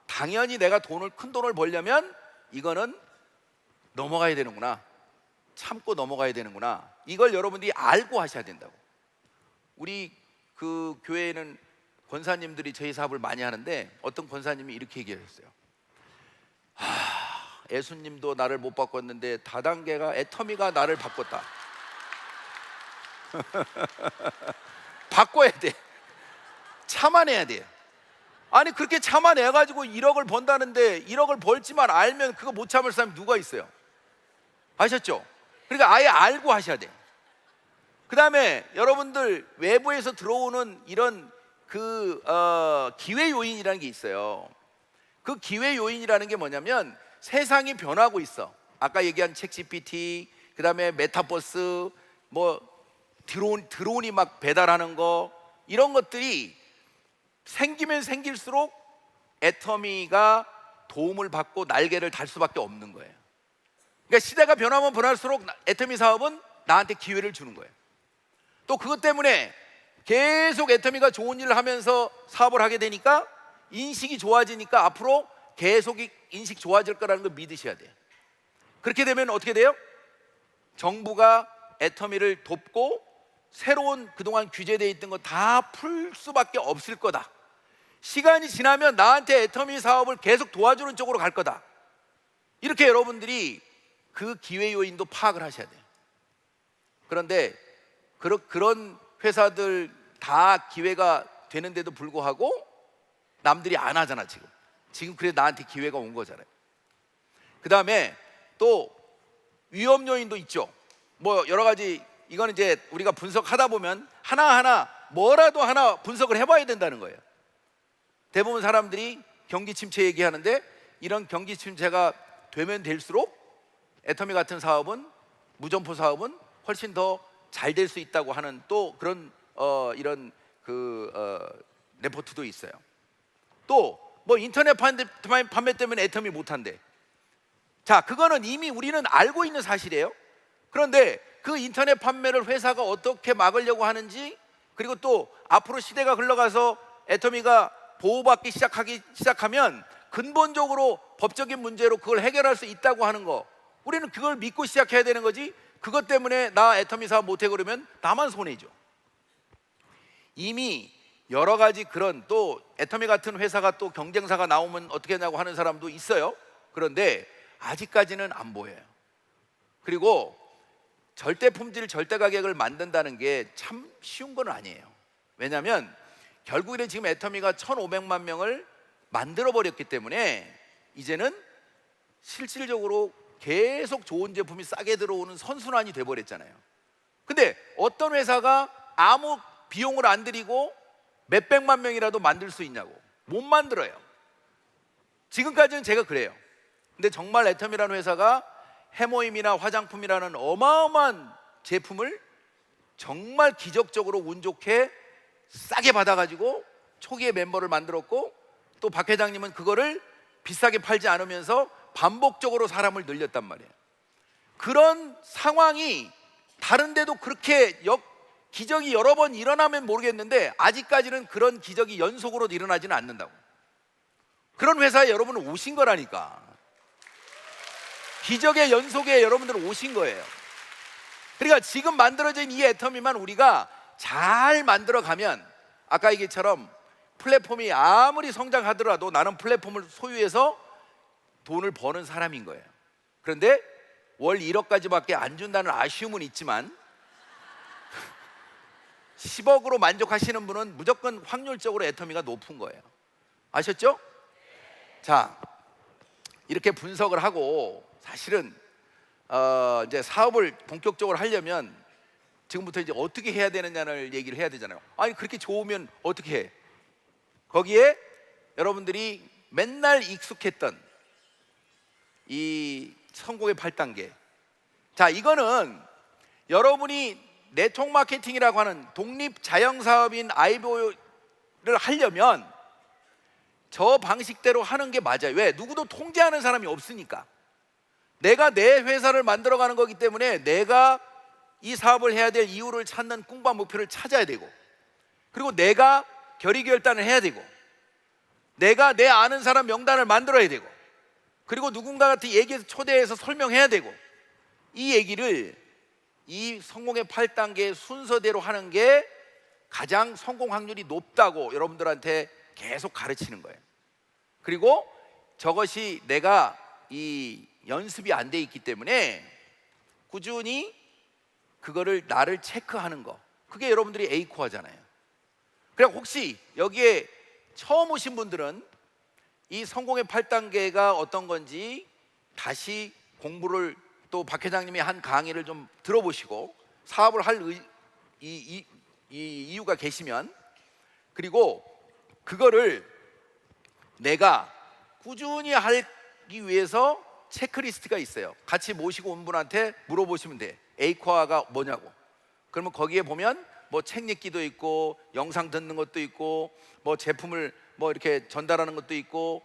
당연히 내가 큰 돈을 벌려면 이거는 넘어가야 되는구나. 참고 넘어가야 되는구나. 이걸 여러분들이 알고 하셔야 된다고. 우리 그 교회에는 권사님들이 저희 사업을 많이 하는데 어떤 권사님이 이렇게 얘기했어요. 예수님도 나를 못 바꿨는데 다단계가 애터미가 나를 바꿨다. 바꿔야 돼. 참아내야 돼요. 아니 그렇게 참아내가지고 1억을 번다는데 1억을 벌지만 알면 그거 못 참을 사람이 누가 있어요? 아셨죠? 그러니까 아예 알고 하셔야 돼요. 그 다음에 여러분들 외부에서 들어오는 이런 기회 요인이라는 게 있어요. 그 기회 요인이라는 게 뭐냐면 세상이 변하고 있어. 아까 얘기한 챗 GPT, 그 다음에 메타버스, 뭐 드론이 막 배달하는 거, 이런 것들이 생기면 생길수록 애터미가 도움을 받고 날개를 달 수밖에 없는 거예요. 그러니까 시대가 변하면 변할수록 애터미 사업은 나한테 기회를 주는 거예요. 또 그것 때문에 계속 애터미가 좋은 일을 하면서 사업을 하게 되니까 인식이 좋아지니까 앞으로 계속 인식 좋아질 거라는 걸 믿으셔야 돼요. 그렇게 되면 어떻게 돼요? 정부가 애터미를 돕고 새로운 그동안 규제되어 있던 거 다 풀 수밖에 없을 거다. 시간이 지나면 나한테 애터미 사업을 계속 도와주는 쪽으로 갈 거다. 이렇게 여러분들이 그 기회 요인도 파악을 하셔야 돼요. 그런데 그런 회사들 다 기회가 되는데도 불구하고 남들이 안 하잖아. 지금 그래 나한테 기회가 온 거잖아요. 그 다음에 또 위험 요인도 있죠. 뭐 여러 가지, 이거는 이제 우리가 분석하다 보면 하나하나 뭐라도 하나 분석을 해봐야 된다는 거예요. 대부분 사람들이 경기 침체 얘기하는데 이런 경기 침체가 되면 될수록 애터미 같은 사업은, 무점포 사업은 훨씬 더 잘 될 수 있다고 하는 또 그런 이런 레포트도 있어요. 또 뭐 인터넷 판매 때문에 애터미 못한대. 자, 그거는 이미 우리는 알고 있는 사실이에요. 그런데 그 인터넷 판매를 회사가 어떻게 막으려고 하는지, 그리고 또 앞으로 시대가 흘러가서 애터미가 보호받기 시작하면 근본적으로 법적인 문제로 그걸 해결할 수 있다고 하는 거, 우리는 그걸 믿고 시작해야 되는 거지. 그것 때문에 나 애터미 사업 못해 그러면 나만 손해죠. 이미 여러 가지 그런, 또 애터미 같은 회사가 또 경쟁사가 나오면 어떻게 하냐고 하는 사람도 있어요. 그런데 아직까지는 안 보여요. 그리고 절대 품질, 절대 가격을 만든다는 게 참 쉬운 건 아니에요. 왜냐하면 결국에는 지금 애터미가 1,500만 명을 만들어 버렸기 때문에 이제는 실질적으로 계속 좋은 제품이 싸게 들어오는 선순환이 돼 버렸잖아요. 근데 어떤 회사가 아무 비용을 안 들이고 몇백만 명이라도 만들 수 있냐고? 못 만들어요. 지금까지는 제가 그래요. 근데 정말 애터미라는 회사가 해모임이나 화장품이라는 어마어마한 제품을 정말 기적적으로 운 좋게 싸게 받아가지고 초기에 멤버를 만들었고, 또 박 회장님은 그거를 비싸게 팔지 않으면서 반복적으로 사람을 늘렸단 말이에요. 그런 상황이 다른 데도 그렇게 기적이 여러 번 일어나면 모르겠는데 아직까지는 그런 기적이 연속으로 일어나지는 않는다고. 그런 회사에 여러분은 오신 거라니까. 기적의 연속에 여러분들은 오신 거예요. 그러니까 지금 만들어진 이 애터미만 우리가 잘 만들어 가면, 아까 얘기처럼 플랫폼이 아무리 성장하더라도 나는 플랫폼을 소유해서 돈을 버는 사람인 거예요. 그런데 월 1억까지밖에 안 준다는 아쉬움은 있지만 10억으로 만족하시는 분은 무조건 확률적으로 애터미가 높은 거예요. 아셨죠? 자, 이렇게 분석을 하고 사실은 이제 사업을 본격적으로 하려면 지금부터 이제 어떻게 해야 되느냐를 얘기를 해야 되잖아요. 아니 그렇게 좋으면 어떻게 해? 거기에 여러분들이 맨날 익숙했던 이 성공의 8단계. 자, 이거는 여러분이 네트워크 마케팅이라고 하는 독립 자영 사업인 아이보를 하려면 저 방식대로 하는 게 맞아요. 왜? 누구도 통제하는 사람이 없으니까. 내가 내 회사를 만들어가는 거기 때문에 내가 이 사업을 해야 될 이유를 찾는 꿈과 목표를 찾아야 되고, 그리고 내가 결의결단을 해야 되고, 내가 내 아는 사람 명단을 만들어야 되고, 그리고 누군가한테 얘기해서 초대해서 설명해야 되고, 이 얘기를 이 성공의 8단계 순서대로 하는 게 가장 성공 확률이 높다고 여러분들한테 계속 가르치는 거예요. 그리고 저것이 내가 이 연습이 안 돼 있기 때문에 꾸준히 그거를 나를 체크하는 거, 그게 여러분들이 A코어잖아요. 그냥 혹시 여기에 처음 오신 분들은 이 성공의 8단계가 어떤 건지 다시 공부를 또 박 회장님이 한 강의를 좀 들어보시고 사업을 할 이유가 계시면, 그리고 그거를 내가 꾸준히 하기 위해서 체크리스트가 있어요. 같이 모시고 온 분한테 물어보시면 돼. 에이코아가 뭐냐고. 그러면 거기에 보면 뭐 책 읽기도 있고 영상 듣는 것도 있고 뭐 제품을 뭐 이렇게 전달하는 것도 있고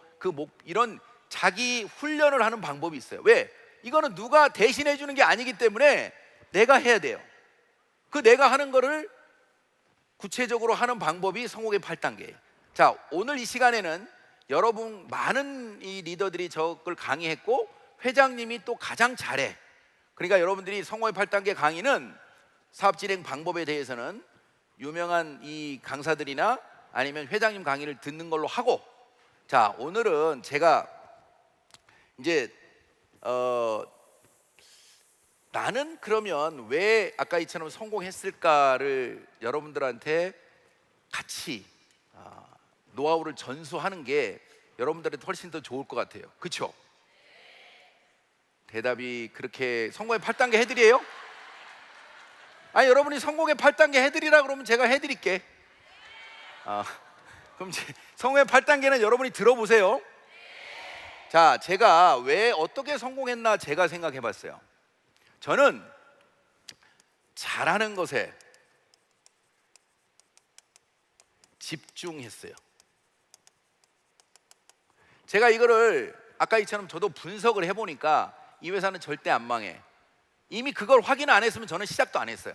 이런 자기 훈련을 하는 방법이 있어요. 왜? 이거는 누가 대신해 주는 게 아니기 때문에 내가 해야 돼요. 그 내가 하는 거를 구체적으로 하는 방법이 성공의 8단계예요. 자, 오늘 이 시간에는 여러분 많은 이 리더들이 저걸 강의했고 회장님이 또 가장 잘해. 그러니까 여러분들이 성공의 8단계 강의는 사업 진행 방법에 대해서는 유명한 이 강사들이나 아니면 회장님 강의를 듣는 걸로 하고, 자, 오늘은 제가 이제 나는 그러면 왜 아까 이처럼 성공했을까를 여러분들한테 같이 노하우를 전수하는 게 여러분들한테 훨씬 더 좋을 것 같아요. 그렇죠? 대답이 그렇게 성공의 8단계 해드려요? 아니, 여러분이 성공의 8단계 해드리라 그러면 제가 해드릴게. 그럼 성공의 8단계는 여러분이 들어보세요. 자, 제가 왜 어떻게 성공했나 제가 생각해 봤어요. 저는 잘하는 것에 집중했어요. 제가 이거를 아까 이처럼 저도 분석을 해보니까 이 회사는 절대 안 망해. 이미 그걸 확인 안 했으면 저는 시작도 안 했어요.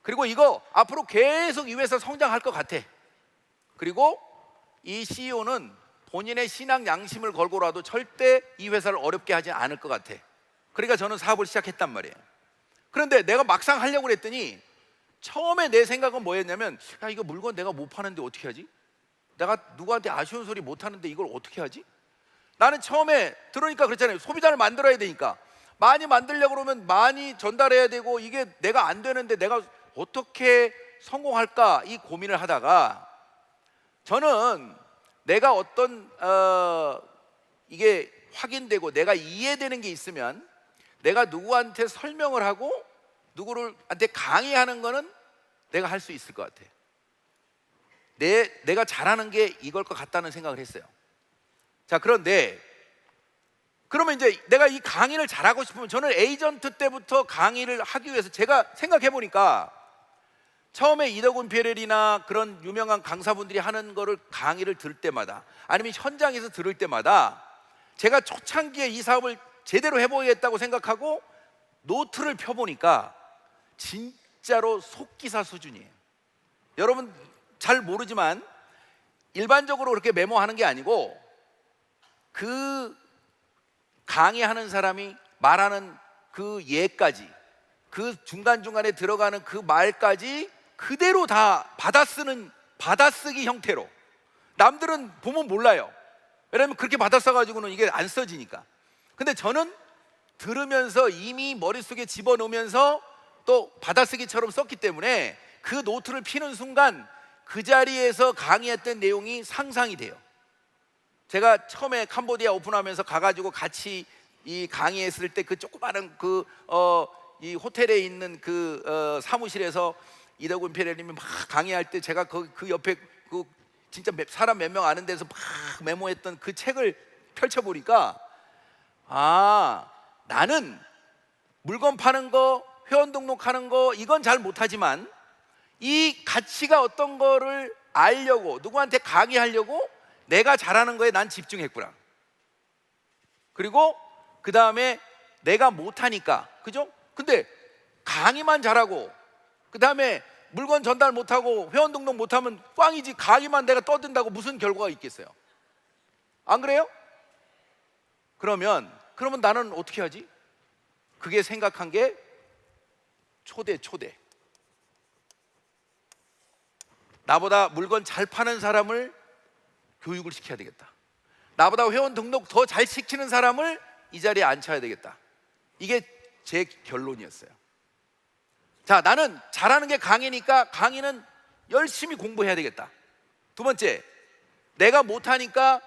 그리고 이거 앞으로 계속 이 회사 성장할 것 같아. 그리고 이 CEO는 본인의 신앙 양심을 걸고라도 절대 이 회사를 어렵게 하지 않을 것 같아. 그러니까 저는 사업을 시작했단 말이에요. 그런데 내가 막상 하려고 그랬더니 처음에 내 생각은 뭐였냐면, 야, 이거 물건 내가 못 파는데 어떻게 하지? 내가 누구한테 아쉬운 소리 못 하는데 이걸 어떻게 하지? 나는 처음에 들으니까 그랬잖아요. 소비자를 만들어야 되니까 많이 만들려고 그러면 많이 전달해야 되고 이게 내가 안 되는데 내가 어떻게 성공할까 이 고민을 하다가 저는 내가 어떤 이게 확인되고 내가 이해되는 게 있으면 내가 누구한테 설명을 하고 누구한테 강의하는 거는 내가 할 수 있을 것 같아. 내가 잘하는 게 이걸 것 같다는 생각을 했어요. 자, 그런데 그러면 이제 내가 이 강의를 잘하고 싶으면 저는 에이전트 때부터 강의를 하기 위해서 제가 생각해 보니까 처음에 이덕훈 PLL이나 그런 유명한 강사분들이 하는 거를 강의를 들을 때마다 아니면 현장에서 들을 때마다 제가 초창기에 이 사업을 제대로 해보겠다고 생각하고 노트를 펴보니까 진짜로 속기사 수준이에요. 여러분 잘 모르지만 일반적으로 그렇게 메모하는 게 아니고 그 강의하는 사람이 말하는 그 예까지 그 중간중간에 들어가는 그 말까지 그대로 다 받아쓰기 형태로. 남들은 보면 몰라요. 왜냐면 그렇게 받아써가지고는 이게 안 써지니까. 근데 저는 들으면서 이미 머릿속에 집어넣으면서 또 받아쓰기처럼 썼기 때문에 그 노트를 피는 순간 그 자리에서 강의했던 내용이 상상이 돼요. 제가 처음에 캄보디아 오픈하면서 가가지고 같이 이 강의했을 때 그 조그마한 이 호텔에 있는 그 사무실에서 이덕훈 PLL님이 막 강의할 때 제가 그 옆에 그 진짜 사람 몇 명 아는 데서 막 메모했던 그 책을 펼쳐보니까 나는 물건 파는 거, 회원 등록하는 거 이건 잘 못하지만 이 가치가 어떤 거를 알려고 누구한테 강의하려고 내가 잘하는 거에 난 집중했구나. 그리고 그 다음에 내가 못하니까, 그죠? 근데 강의만 잘하고 그 다음에 물건 전달 못하고 회원 등록 못하면 꽝이지. 강의만 내가 떠든다고 무슨 결과가 있겠어요? 안 그래요? 그러면 나는 어떻게 하지? 그게 생각한 게 초대. 나보다 물건 잘 파는 사람을 교육을 시켜야 되겠다. 나보다 회원 등록 더 잘 시키는 사람을 이 자리에 앉혀야 되겠다. 이게 제 결론이었어요. 자, 나는 잘하는 게 강의니까 강의는 열심히 공부해야 되겠다. 두 번째, 내가 못하니까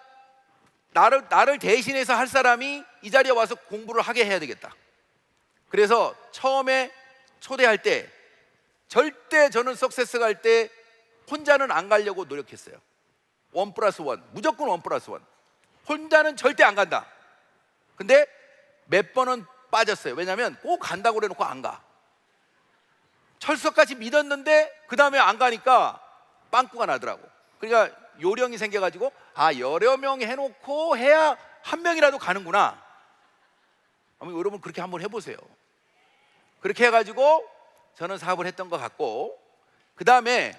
나를 대신해서 할 사람이 이 자리에 와서 공부를 하게 해야 되겠다. 그래서 처음에 초대할 때 절대 저는 석세스 갈 때 혼자는 안 가려고 노력했어요. 1+1, 무조건 1+1. 혼자는 절대 안 간다. 근데 몇 번은 빠졌어요. 왜냐하면 꼭 간다고 그래놓고 안 가. 철석같이 믿었는데 그 다음에 안 가니까 빵꾸가 나더라고. 그러니까 요령이 생겨가지고 여러 명 해놓고 해야 한 명이라도 가는구나. 여러분 그렇게 한번 해보세요. 그렇게 해가지고 저는 사업을 했던 것 같고, 그 다음에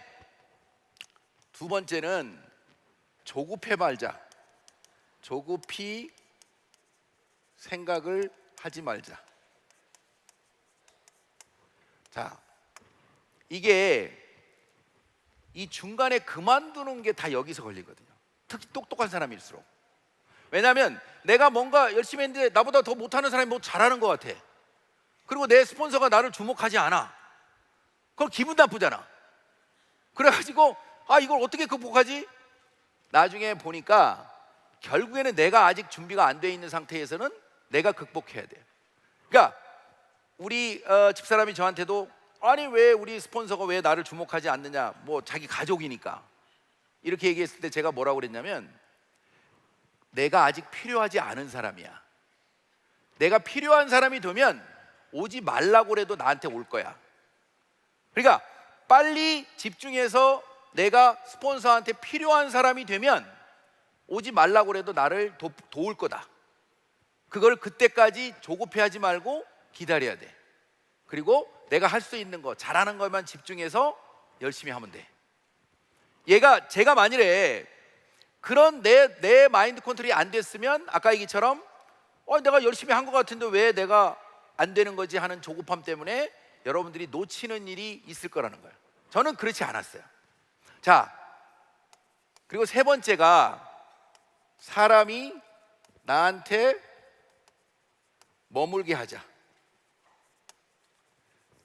두 번째는 조급해 말자. 조급히 생각을 하지 말자. 자, 이게 이 중간에 그만두는 게 다 여기서 걸리거든요. 특히 똑똑한 사람일수록. 왜냐하면 내가 뭔가 열심히 했는데 나보다 더 못하는 사람이 뭐 잘하는 것 같아. 그리고 내 스폰서가 나를 주목하지 않아. 그럼 기분 나쁘잖아. 그래가지고 이걸 어떻게 극복하지? 나중에 보니까 결국에는 내가 아직 준비가 안 돼 있는 상태에서는 내가 극복해야 돼요. 그러니까 우리 집사람이 저한테도 아니 왜 우리 스폰서가 왜 나를 주목하지 않느냐, 뭐 자기 가족이니까 이렇게 얘기했을 때 제가 뭐라고 그랬냐면, 내가 아직 필요하지 않은 사람이야. 내가 필요한 사람이 되면 오지 말라고 그래도 나한테 올 거야. 그러니까 빨리 집중해서 내가 스폰서한테 필요한 사람이 되면 오지 말라고 그래도 나를 도울 거다. 그걸 그때까지 조급해하지 말고 기다려야 돼. 그리고 내가 할 수 있는 거, 잘하는 것만 집중해서 열심히 하면 돼. 제가 만일에 그런 내 마인드 컨트롤이 안 됐으면 아까 얘기처럼 내가 열심히 한 것 같은데 왜 내가 안 되는 거지 하는 조급함 때문에 여러분들이 놓치는 일이 있을 거라는 거예요. 저는 그렇지 않았어요. 자, 그리고 세 번째가 사람이 나한테 머물게 하자.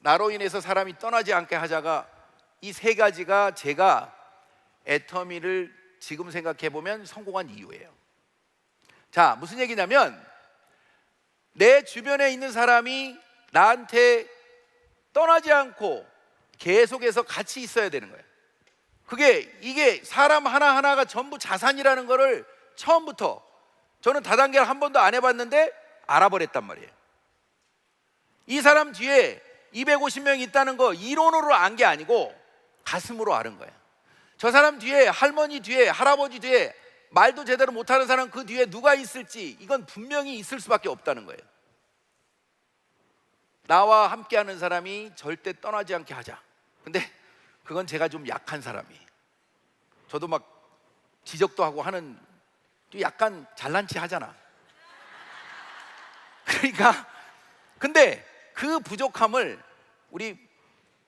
나로 인해서 사람이 떠나지 않게 하자가, 이 세 가지가 제가 애터미를 지금 생각해 보면 성공한 이유예요. 자, 무슨 얘기냐면 내 주변에 있는 사람이 나한테 떠나지 않고 계속해서 같이 있어야 되는 거예요. 이게 사람 하나하나가 전부 자산이라는 거를 처음부터 저는 다단계를 한 번도 안 해봤는데 알아버렸단 말이에요. 이 사람 뒤에 250명이 있다는 거 이론으로 안 게 아니고 가슴으로 아는 거예요. 저 사람 뒤에, 할머니 뒤에, 할아버지 뒤에 말도 제대로 못하는 사람 그 뒤에 누가 있을지 이건 분명히 있을 수밖에 없다는 거예요. 나와 함께하는 사람이 절대 떠나지 않게 하자. 근데 그건 제가 좀 약한 사람이에요. 저도 막 지적도 하고 하는, 약간 잘난 체 하잖아. 그러니까 근데 그 부족함을 우리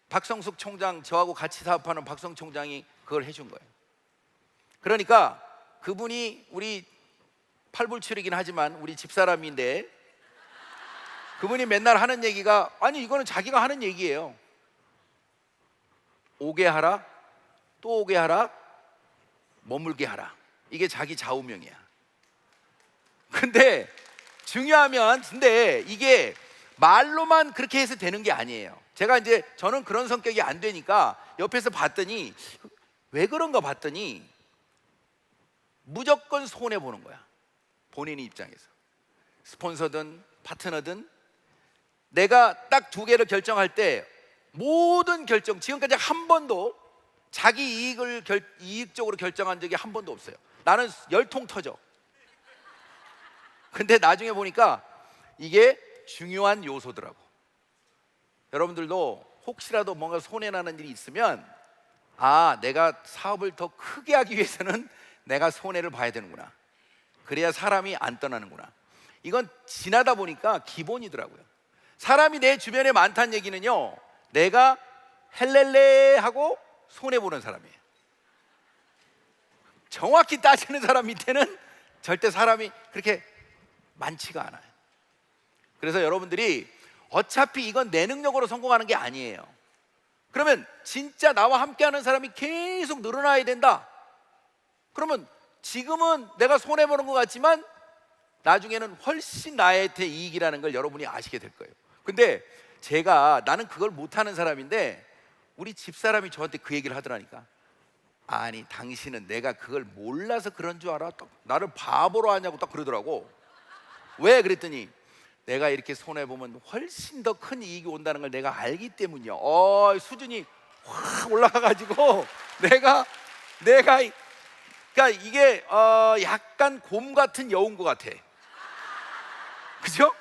박성숙 총장, 저하고 같이 사업하는 박성 총장이 그걸 해준 거예요. 그러니까 그분이 우리 팔불출이긴 하지만 우리 집사람인데, 그분이 맨날 하는 얘기가, 아니 이거는 자기가 하는 얘기예요. 오게 하라, 또 오게 하라, 머물게 하라. 이게 자기 좌우명이야. 근데 근데 이게 말로만 그렇게 해서 되는 게 아니에요. 저는 그런 성격이 안 되니까 옆에서 봤더니 왜 그런가 봤더니 무조건 손해 보는 거야. 본인의 입장에서. 스폰서든 파트너든 내가 딱 두 개를 결정할 때 모든 결정, 지금까지 한 번도 자기 이익적으로 결정한 적이 한 번도 없어요. 나는 열통 터져. 근데 나중에 보니까 이게 중요한 요소더라고. 여러분들도 혹시라도 뭔가 손해나는 일이 있으면 내가 사업을 더 크게 하기 위해서는 내가 손해를 봐야 되는구나. 그래야 사람이 안 떠나는구나. 이건 지나다 보니까 기본이더라고요. 사람이 내 주변에 많다는 얘기는요, 내가 헬렐레 하고 손해보는 사람이에요. 정확히 따지는 사람 밑에는 절대 사람이 그렇게 많지가 않아요. 그래서 여러분들이 어차피 이건 내 능력으로 성공하는 게 아니에요. 그러면 진짜 나와 함께하는 사람이 계속 늘어나야 된다. 그러면 지금은 내가 손해보는 것 같지만 나중에는 훨씬 나한테 이익이라는 걸 여러분이 아시게 될 거예요. 근데 나는 그걸 못하는 사람인데 우리 집사람이 저한테 그 얘기를 하더라니까. 아니 당신은 내가 그걸 몰라서 그런 줄 알아? 딱 나를 바보로 하냐고 딱 그러더라고. 왜 그랬더니 내가 이렇게 손해보면 훨씬 더 큰 이익이 온다는 걸 내가 알기 때문이야. 수준이 확 올라가가지고 내가 그러니까 이게 약간 곰 같은 여우인 것 같아. 그죠?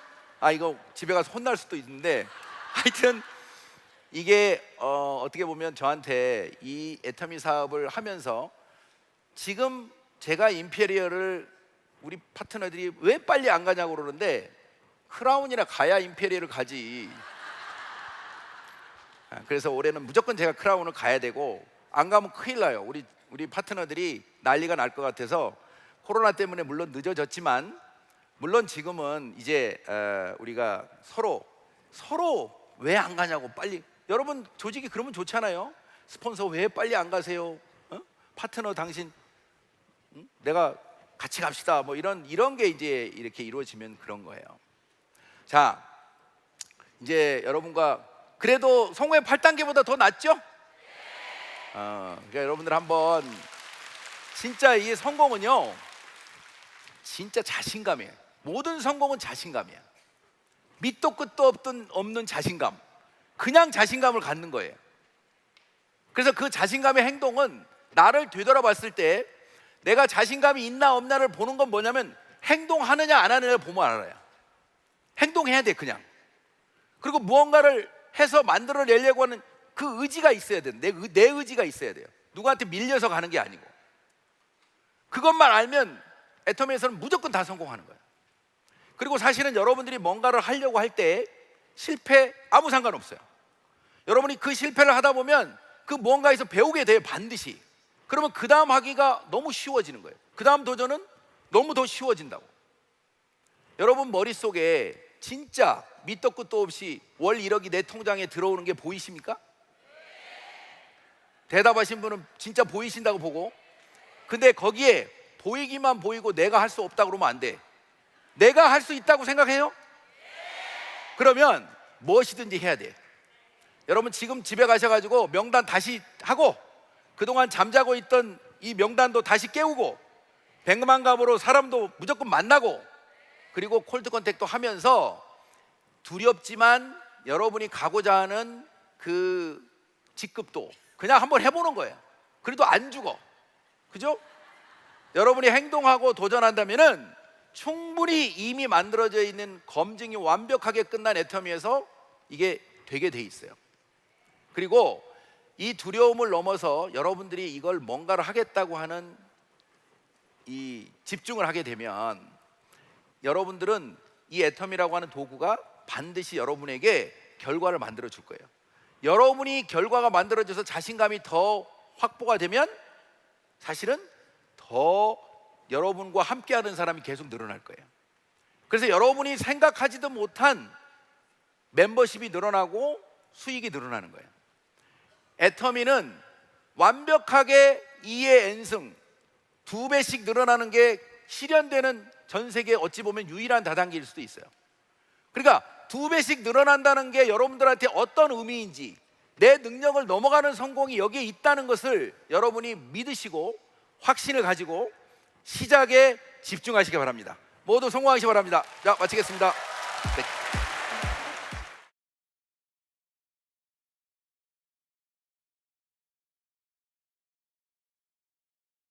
이거 집에 가서 혼날 수도 있는데 하여튼 이게 어떻게 보면 저한테 이 애터미 사업을 하면서 지금 제가 임페리얼을 우리 파트너들이 왜 빨리 안 가냐고 그러는데 크라운이나 가야 임페리얼을 가지. 그래서 올해는 무조건 제가 크라운을 가야 되고 안 가면 큰일 나요. 우리 파트너들이 난리가 날 것 같아서 코로나 때문에 물론 늦어졌지만 물론 지금은 이제 우리가 서로 왜 안 가냐고 빨리. 여러분 조직이 그러면 좋잖아요. 스폰서 왜 빨리 안 가세요? 파트너 당신 내가 같이 갑시다. 뭐 이런 게 이제 이렇게 이루어지면 그런 거예요. 자, 이제 여러분과 그래도 성공의 8단계보다 더 낫죠? 그러니까 여러분들 한번 진짜 이 성공은요, 진짜 자신감이에요. 모든 성공은 자신감이야. 밑도 끝도 없는 자신감. 그냥 자신감을 갖는 거예요. 그래서 그 자신감의 행동은 나를 되돌아봤을 때 내가 자신감이 있나 없나를 보는 건 뭐냐면 행동하느냐 안 하느냐를 보면 알아요. 행동해야 돼 그냥. 그리고 무언가를 해서 만들어내려고 하는 그 의지가 있어야 돼. 내 의지가 있어야 돼요. 누구한테 밀려서 가는 게 아니고. 그것만 알면 애터미에서는 무조건 다 성공하는 거예요. 그리고 사실은 여러분들이 뭔가를 하려고 할 때 실패 아무 상관없어요. 여러분이 그 실패를 하다 보면 그 무언가에서 배우게 돼요. 반드시. 그러면 그 다음 하기가 너무 쉬워지는 거예요. 그 다음 도전은 너무 더 쉬워진다고. 여러분 머릿속에 진짜 밑도 끝도 없이 월 1억이 내 통장에 들어오는 게 보이십니까? 대답하신 분은 진짜 보이신다고 보고, 근데 거기에 보이기만 보이고 내가 할 수 없다고 그러면 안 돼. 내가 할 수 있다고 생각해요? 그러면 무엇이든지 해야 돼. 여러분 지금 집에 가셔가지고 명단 다시 하고 그동안 잠자고 있던 이 명단도 다시 깨우고 백만갑으로 사람도 무조건 만나고 그리고 콜드 컨택도 하면서 두렵지만 여러분이 가고자 하는 그 직급도 그냥 한번 해보는 거예요. 그래도 안 죽어. 그죠? 여러분이 행동하고 도전한다면은 충분히 이미 만들어져 있는 검증이 완벽하게 끝난 애터미에서 이게 되게 돼 있어요. 그리고 이 두려움을 넘어서 여러분들이 이걸 뭔가를 하겠다고 하는 이 집중을 하게 되면 여러분들은 이 애터미라고 하는 도구가 반드시 여러분에게 결과를 만들어 줄 거예요. 여러분이 결과가 만들어져서 자신감이 더 확보가 되면 사실은 더 여러분과 함께하는 사람이 계속 늘어날 거예요. 그래서 여러분이 생각하지도 못한 멤버십이 늘어나고 수익이 늘어나는 거예요. 애터미는 완벽하게 2의 n승 2배씩 늘어나는 게 실현되는 전 세계 어찌 보면 유일한 다단계일 수도 있어요. 그러니까 2배씩 늘어난다는 게 여러분들한테 어떤 의미인지, 내 능력을 넘어가는 성공이 여기에 있다는 것을 여러분이 믿으시고 확신을 가지고 시작에 집중하시기 바랍니다. 모두 성공하시기 바랍니다. 자, 마치겠습니다. 네.